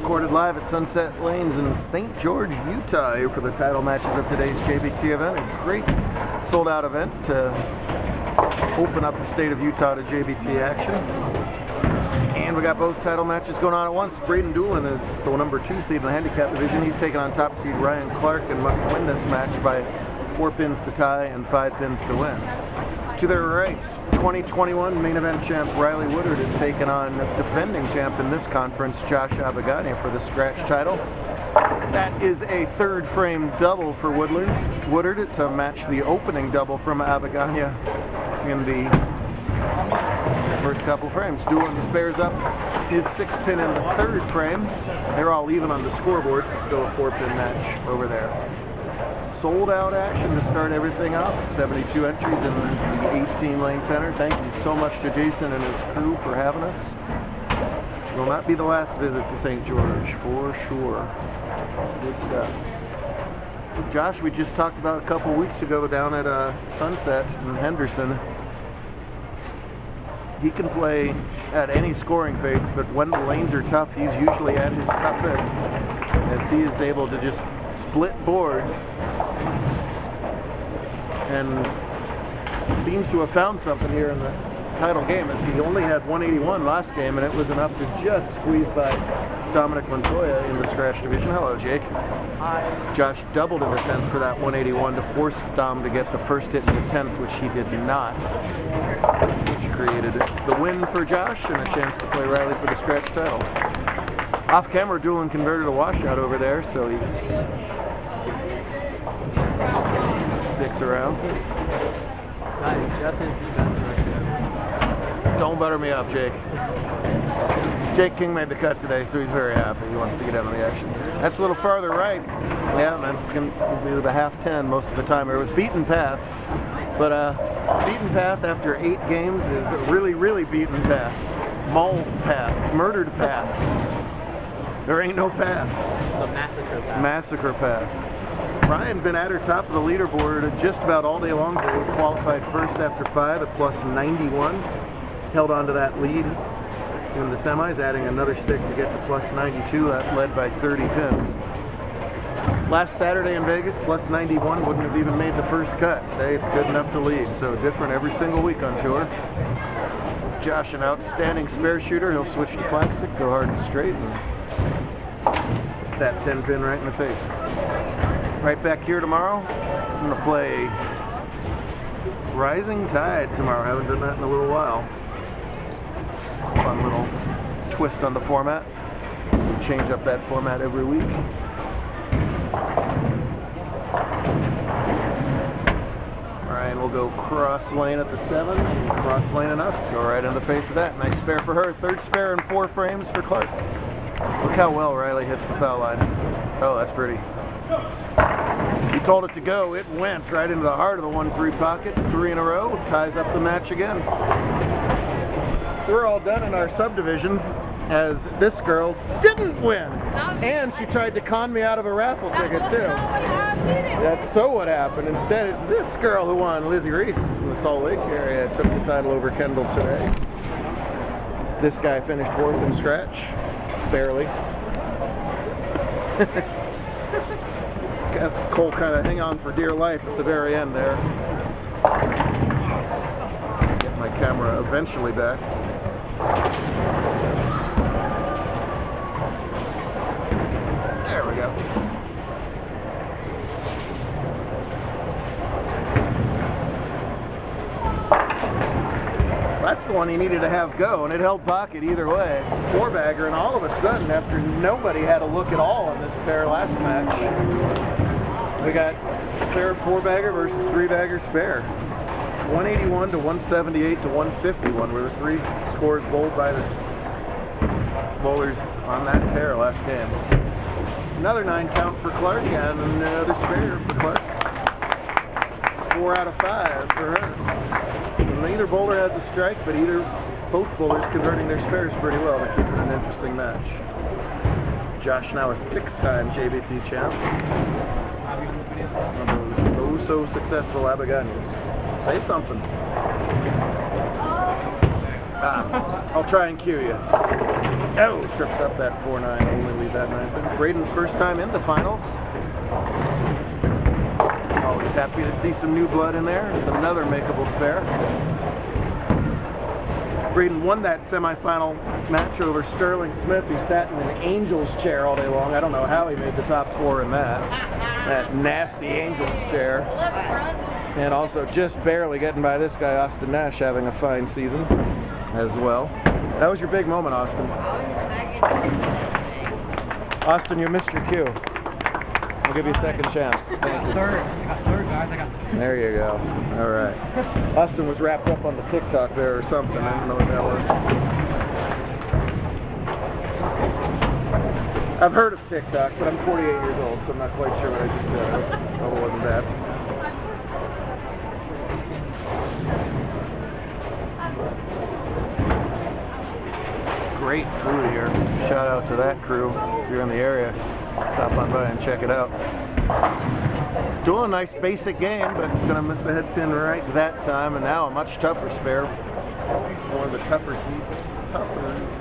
recorded live at Sunset Lanes in St. George, Utah, here for the title matches of today's JBT event. A great sold-out event to open up the state of Utah to JBT action. And we got both title matches going on at once. Braden Doolin is the number 2 seed in the handicap division. He's taking on top seed Ryan Clark and must win this match by 4 pins to tie and 5 pins to win. To their right, 2021 main event champ Riley Woodard is taking on defending champ in this conference, Josh Abagania, for the scratch title. That is a third frame double for Woodard to match the opening double from Abagania in the first couple frames. Doolin spares up his 6th pin in the 3rd frame. They're all even on the scoreboards. It's still a 4-pin match over there. Sold out action to start everything off. 72 entries in the 18-lane center. Thank you so much to Jason and his crew for having us. Will not be the last visit to St. George, for sure. Good stuff. Josh, we just talked about a couple weeks ago down at Sunset in Henderson. He can play at any scoring pace, but when the lanes are tough, he's usually at his toughest, as he is able to just split boards and seems to have found something here in the title game, as he only had 181 last game, and it was enough to just squeeze by Dominic Montoya in the scratch division. Hello, Jake. Hi. Josh doubled in the 10th for that 181 to force Dom to get the first hit in the 10th, which he did not, which created the win for Josh and a chance to play Riley for the scratch title. Off camera, Doolin converted a washout over there, so he sticks around. Nice, Jeff is the best right there. Don't butter me up, Jake. Jake King made the cut today, so he's very happy. He wants to get out of the action. That's a little farther right. Yeah, that's going to be the half 10 most of the time. It was beaten path, but beaten path after 8 games is a really, really beaten path. Mauled path, murdered path. There ain't no path. The massacre path. Massacre path. Ryan been at her top of the leaderboard just about all day long today. Qualified first after 5 at plus 91. Held on to that lead in the semis, adding another stick to get to plus 92. That led by 30 pins. Last Saturday in Vegas, plus 91 wouldn't have even made the first cut. Today it's good enough to lead, so different every single week on tour. Josh, an outstanding spare shooter. He'll switch to plastic, go hard and straight, and that 10 pin right in the face. Right back here tomorrow, I'm going to play Rising Tide tomorrow. I haven't done that in a little while. Fun little twist on the format. We change up that format every week. Ryan will go cross lane at the 7. Cross lane enough. Go right in the face of that. Nice spare for her. 3rd spare in 4 frames for Clark. Look how well Riley hits the foul line. Oh, that's pretty. He told it to go. It went right into the heart of the 1-3 pocket. 3 in a row. Ties up the match again. We're all done in our subdivisions, as this girl didn't win. And she tried to con me out of a raffle ticket, too. That's so what happened. Instead, it's this girl who won. Lizzie Reese in the Salt Lake area took the title over Kendall today. This guy finished 4th in scratch. Barely. Cole kind of hang on for dear life at the very end there. Get my camera eventually back. There we go. That's the one he needed to have go, and it held pocket either way. 4-bagger, and all of a sudden, after nobody had a look at all on this pair last match, we got spare 4-bagger versus 3-bagger spare. 181 to 178 to 151 were the 3 scores bowled by the bowlers on that pair last game. Another 9 count for Clark and another spare for Clark. It's 4 out of 5 for her. So neither bowler has a strike, but both bowlers converting their spares pretty well to keep it an interesting match. Josh now a 6-time JBT champ. One of those oh so successful Abaganias. Say something. I'll try and cue you. Oh, trips up that 4-9, only lead that 9. Braden's first time in the finals. Always happy to see some new blood in there. It's another makeable spare. Braden won that semifinal match over Sterling Smith, who sat in an angel's chair all day long. I don't know how he made the top 4 in that nasty angel's chair. And also just barely getting by this guy, Austin Nash, having a fine season as well. That was your big moment, Austin. Austin, you missed your cue. I'll give you a second chance. Thank you. Third. I got third, guys. I got third. There you go. All right. Austin was wrapped up on the TikTok there or something. I don't know what that was. I've heard of TikTok, but I'm 48 years old, so I'm not quite sure what I just said. I hope it wasn't bad. Great food here. Shout out to that crew. If you're in the area, stop on by and check it out. Doing a nice basic game, but it's going to miss the head pin right that time, and now a much tougher spare. One of the tougher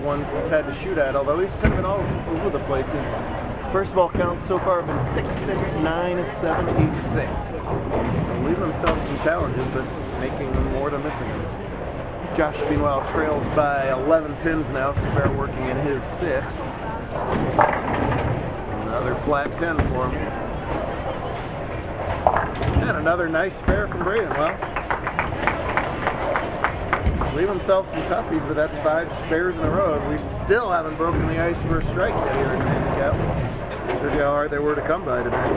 ones he's had to shoot at, although he's kind of been all over the place. His first ball counts so far have been 6-6, 9, 7, 8, 6. Leaving himself some challenges, but making more than missing them. Josh, meanwhile, trails by 11 pins now, spare working in his 6th. Another flat 10 for him. And another nice spare from Braden. Well, leave himself some toughies, but that's 5 spares in a row. We still haven't broken the ice for a strike yet here in the handicap. Shows you how hard they were to come by today.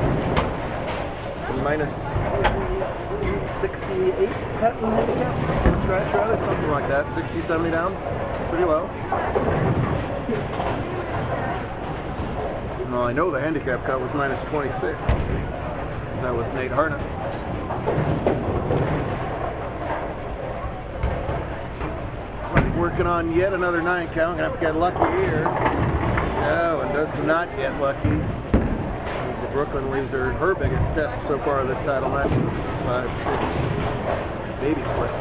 Minus 68 cut in handicap, something scratch rather, something like that. 60, 70 down, pretty low. Well, I know the handicap cut was minus 26. That was Nate Harnett. Working on yet another 9 count. Gonna have to get lucky here. No, and does not get lucky. As the Brooklyn leaves her biggest test so far of this title match. 5-6 baby split.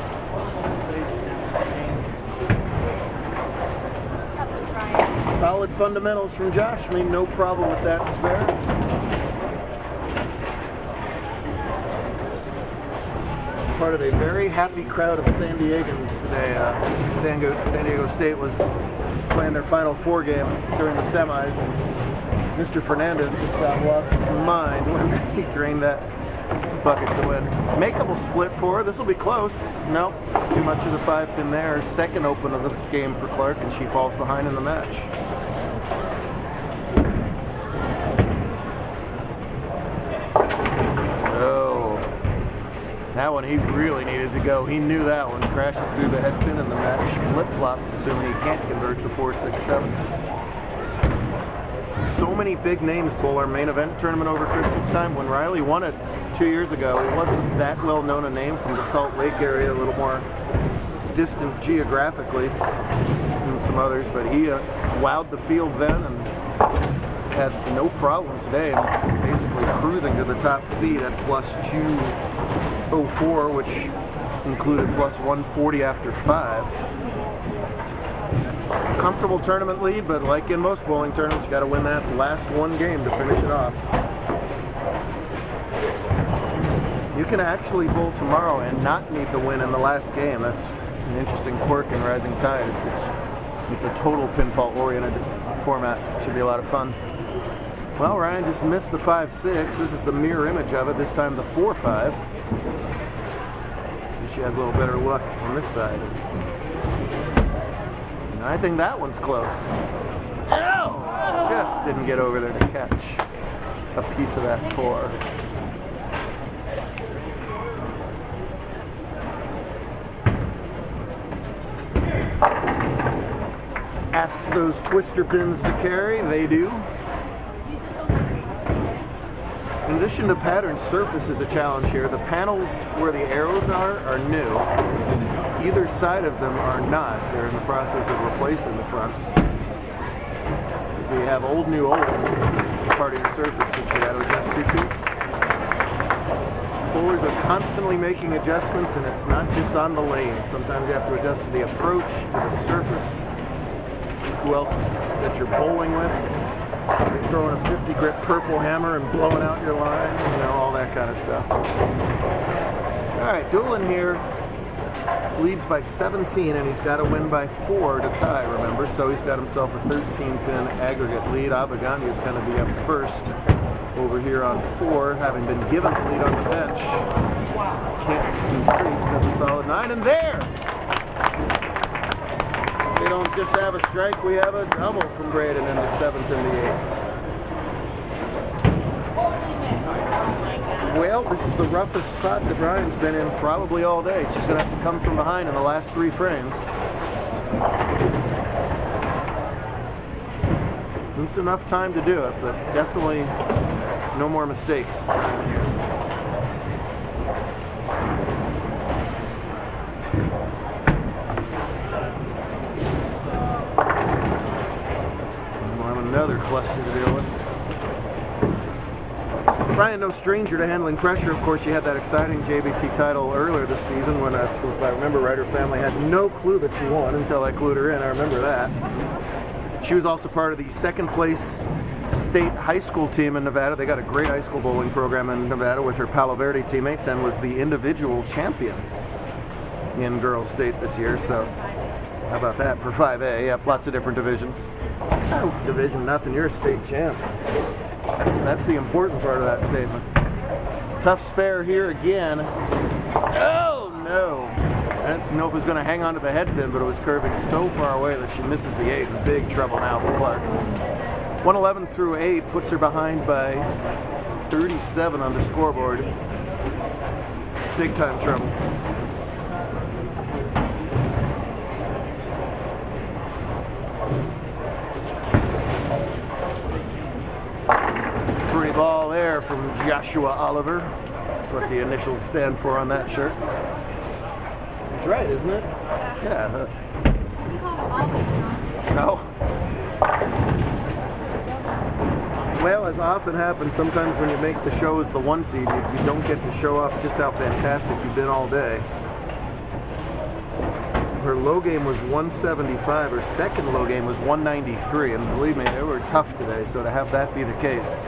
Solid fundamentals from Josh. Made no problem with that spare. Part of a very happy crowd of San Diegans today. San Diego State was playing their Final Four game during the semis, and Mr. Fernandez just got lost his mind when he drained that bucket to win. Makeable split for her. This will be close. Nope, too much of the 5 pin there. Second open of the game for Clark, and she falls behind in the match. That one he really needed to go. He knew that one. Crashes through the head pin in the match. Flip-flops, assuming he can't convert to 4-6-7. So many big names bowl our main event tournament over Christmas time. When Riley won it 2 years ago, he wasn't that well known a name from the Salt Lake area, a little more distant geographically than some others, but he wowed the field then and had no problem today, basically cruising to the top seed at plus 204, which included plus 140 after 5. Comfortable tournament lead, but like in most bowling tournaments, you got to win that last one game to finish it off. You can actually bowl tomorrow and not need the win in the last game. That's an interesting quirk in Rising Tide. It's a total pinfall-oriented format. Should be a lot of fun. Well, Ryan just missed the 5-6. This is the mirror image of it, this time the 4-5. See if she has a little better luck on this side. And I think that one's close. Oh! Just didn't get over there to catch a piece of that 4. Asks those twister pins to carry, they do. In addition to pattern, surface is a challenge here. The panels where the arrows are new. Either side of them are not. They're in the process of replacing the fronts. So you have old, new, old. Part of your surface that you got to adjust to. Bowlers are constantly making adjustments, and it's not just on the lane. Sometimes you have to adjust to the approach, to the surface. who else that you're bowling with. You're throwing a 50 grit purple hammer and blowing out your line, you know, all that kind of stuff. All right, Doolin here leads by 17, and he's got to win by 4 to tie, remember? So he's got himself a 13-pin aggregate lead. Abagandi is going to be up first over here on 4, having been given the lead on the bench. Can't increase because a solid 9, and there! We don't just have a strike, we have a double from Braden in the 7th and the 8th. Well, this is the roughest spot that Ryan's been in probably all day. She's going to have to come from behind in the last 3 frames. It's enough time to do it, but definitely no more mistakes. We'll have another cluster to deal with. Ryan, no stranger to handling pressure. Of course, she had that exciting JBT title earlier this season when, if I remember right, her family had no clue that she won until I clued her in. I remember that. She was also part of the 2nd place state high school team in Nevada. They got a great high school bowling program in Nevada with her Palo Verde teammates, and was the individual champion in girls state this year. So how about that for 5A? Yep, lots of different divisions. Oh, division nothing, you're a state champ. That's the important part of that statement. Tough spare here again. Oh no! I didn't know if it was going to hang onto the head pin, but it was curving so far away that she misses the 8. In big trouble now for Clark. 111 through 8 puts her behind by 37 on the scoreboard. Big time trouble. Pretty ball there from Joshua Oliver. That's what the initials stand for on that shirt. That's right, isn't it? Yeah. No. Well, as often happens, sometimes when you make the show as the 1 seed, you don't get to show off just how fantastic you've been all day. Her low game was 175. Her second low game was 193, and believe me, they were tough today. So to have that be the case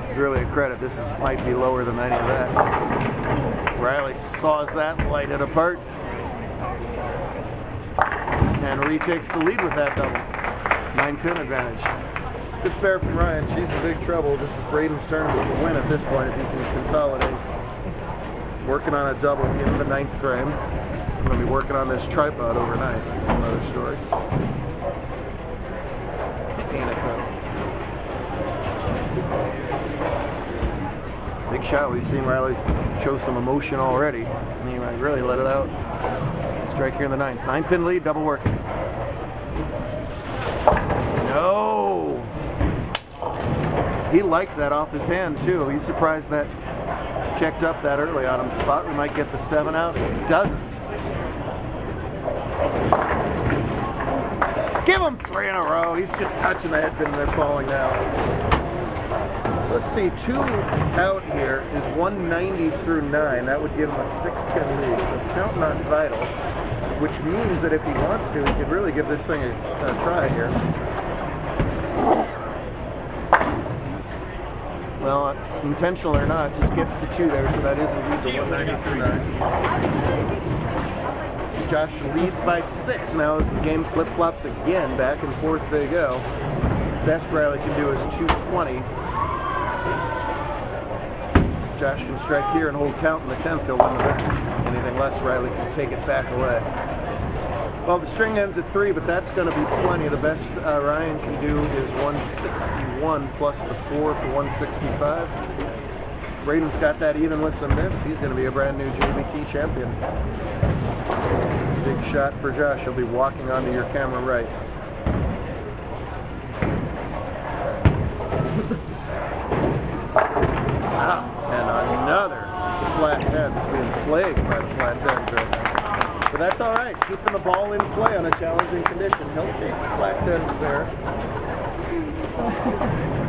is really a credit. This might be lower than any of that. Riley saws that, light it apart, and retakes the lead with that double. 9-pin advantage. Good spare from Ryan. She's in big trouble. This is Braden's turn to win at this point if he can consolidate. Working on a double in the 9th frame. I'm going to be working on this tripod overnight. That's another story. Big shot. We've seen Riley show some emotion already. And he might really let it out. Strike here in the 9th. 9-pin lead, double work. No! He liked that off his hand too. He's surprised that checked up that early on him. Thought we might get the 7 out. He doesn't. Give him 3 in a row. He's just touching the head pin and they're falling down. So let's see, 2 out here is 190 through 9. That would give him a 6-pin lead. So counting on vital, which means that if he wants to, he could really give this thing a try here. Well, intentional or not, just gets the 2 there, so that is indeed the 190 through 9. Josh leads by 6 now as the game flip-flops again. Back and forth they go. Best Riley can do is 220. Josh can strike here and hold count in the 10th. He'll win the match. Anything less, Riley can take it back away. Well, the string ends at 3, but that's going to be plenty. The best Ryan can do is 161 plus the 4 for 165. Braden's got that even with some miss. He's going to be a brand new JBT champion. Big shot for Josh. He'll be walking onto your camera right. Wow. And another flat 10. He's being plagued by the flat 10s right now. But that's all right. Keeping the ball in play on a challenging condition. He'll take the flat 10s there.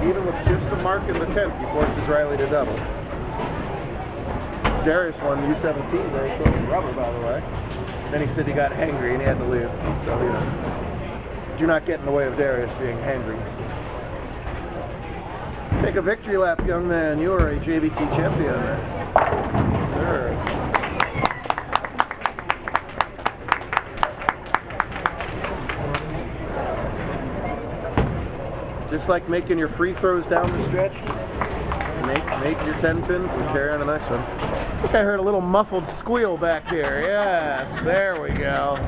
Even with just a mark in the 10th, he forces Riley to double. Darius won U17 very close to rubber, by the way. Then he said he got angry and he had to leave. So, you know. do not get in the way of Darius being hangry. Take a victory lap, young man. You are a JBT champion. Sir. Just like making your free throws down the stretch, just make your 10 pins and carry on the next one. I think I heard a little muffled squeal back here. Yes, there we go.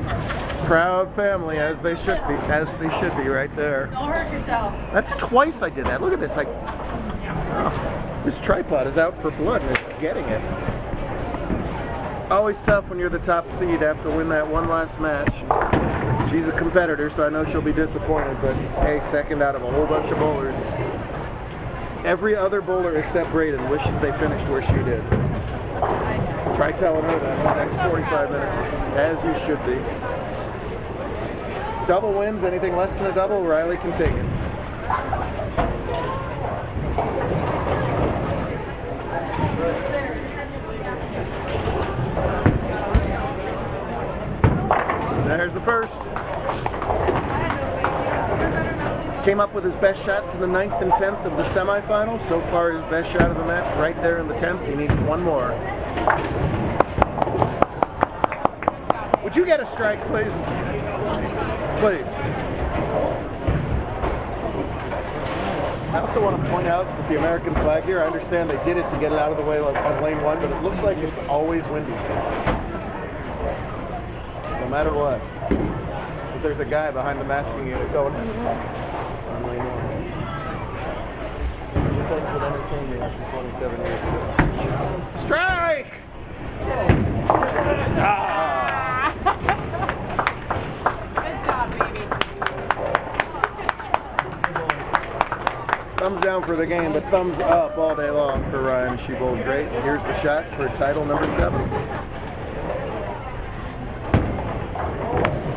Proud family, as they should be right there. Don't hurt yourself. That's twice I did that. Look at this. This tripod is out for blood and it's getting it. Always tough when you're the top seed to have to win that one last match. She's a competitor, so I know she'll be disappointed, but hey, second out of a whole bunch of bowlers. Every other bowler except Braden wishes they finished where she did. Try telling her that in the next 45 minutes, as you should be. Double wins, anything less than a double, Riley can take it. There's the first. Came up with his best shots in the 9th and 10th of the semifinal. So far, his best shot of the match right there in the 10th. He needs one more. Would you get a strike, please? Please. I also want to point out that the American flag here, I understand they did it to get it out of the way on lane 1, but it looks like it's always windy. No matter what. But there's a guy behind the masking unit going on lane 1. Things would entertain me after 27 years ago. Strike! Ah! Good job, baby. Thumbs down for the game, but thumbs up all day long for Ryan. She bowled great. And here's the shot for title number 7.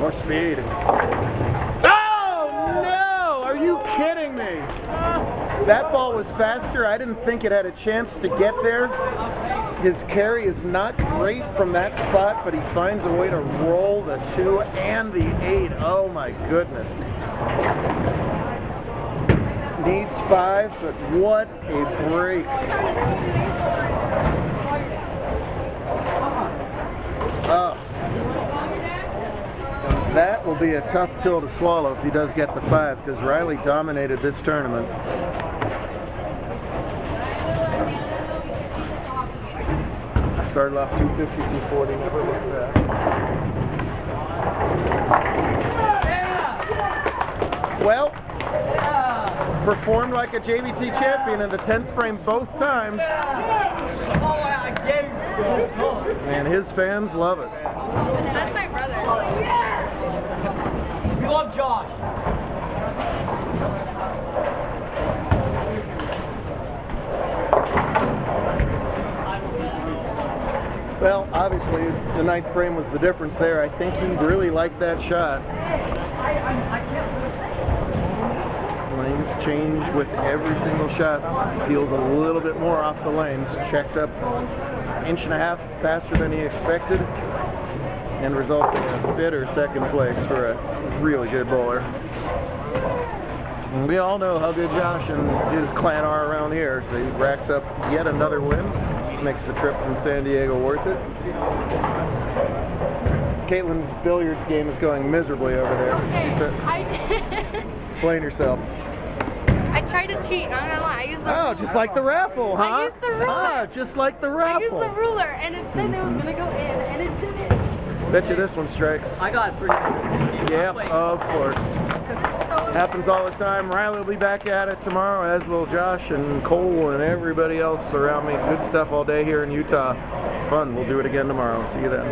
More speed. Oh no! Are you kidding me? That ball was faster. I didn't think it had a chance to get there. His carry is not great from that spot, but he finds a way to roll the 2 and the 8. Oh my goodness. Needs 5, but what a break. Oh. That will be a tough pill to swallow if he does get the 5, because Riley dominated this tournament. Started off 250, 240, never looked back. Well, performed like a JBT champion in the 10th frame both times. And his fans love it. That's my brother. We love Josh. Well, obviously, the 9th frame was the difference there. I think he really liked that shot. Lanes change with every single shot. Feels a little bit more off the lanes. Checked up 1.5 inches faster than he expected, and results in a bitter second place for a really good bowler. And we all know how good Josh and his clan are around here, so he racks up yet another win. Makes the trip from San Diego worth it. Caitlin's billiards game is going miserably over there. Okay, Explain yourself. I tried to cheat, I'm not gonna lie. I used the Oh, just like the raffle, huh? I used the ruler. Ah, just like the raffle. I used the ruler and it said it was gonna go in and it didn't. Bet you this one strikes. I got it pretty good. Yep, of course. It's so Happens all the time. Riley will be back at it tomorrow, as will Josh and Cole and everybody else around me. Good stuff all day here in Utah. Fun. We'll do it again tomorrow. See you then.